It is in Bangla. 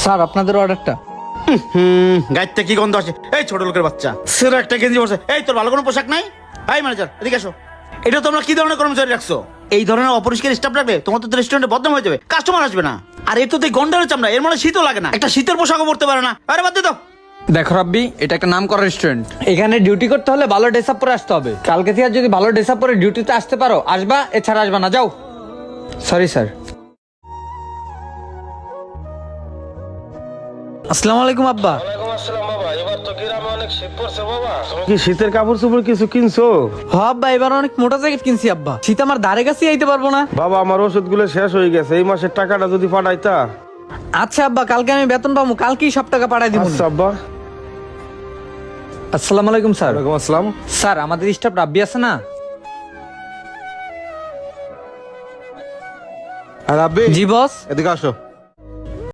স্যার আপনাদের অর্ডারটা। গাইতে কি গন্ধ আছে? এই ছোট লোকের বাচ্চা সেরা একটা গেঞ্জি পরছে। এই তোর ভালো কোনো পোশাক নাই? এই ম্যানেজার এদিকে আসো। এটা তোমরা কি ধরনের কর্মচারী রাখছো? এই ধরনের অপরিষ্কার স্টাফ রাখলে তোমার তো রেস্টুরেন্টে বদনাম হয়ে যাবে, কাস্টমার আসবে না। আর এর তো গন্ডারের চামড়া, এর মানে শীতও লাগে না, একটা শীতের পোশাকও পরতে পারে না। আরে বাদ দে তো। দেখো রাব্বি, এটা একটা নাম করা রেস্টুরেন্ট। এখানে ডিউটি করতে হলে ভালো ড্রেস আপ পরে আসতে হবে। কালকে থেকে যদি ভালো ড্রেস আপ পরে ডিউটিতে আসতে পারো আসবা, এছাড়া আসবা না। যাও। Sorry sir. আসসালামু আলাইকুম আব্বা। ওয়ালাইকুম আসসালাম বাবা। এবার তো গ্রামে অনেক শীত পড়ছে বাবা। তুমি কি শীতের কাপড় চোপড় কিছু কিনছো? হ আব্বা, এবার অনেক মোটা জ্যাকেট কিনছি আব্বা। শীত আমার ধারে কাছে আইতে পারবো না। বাবা আমার ওষুধগুলো শেষ হয়ে গেছে, এই মাসের টাকাটা যদি পাঠাইতা। আচ্ছা আব্বা, কালকে আমি বেতন পাবো, কালকেই সব টাকা পাঠাই দিব। আচ্ছা আব্বা। আসসালামু আলাইকুম স্যার। ওয়ালাইকুম আসসালাম। স্যার আমাদের স্টাফ রাব্বি আছে না? আর আব্বি জি বস। এদিকে আসো।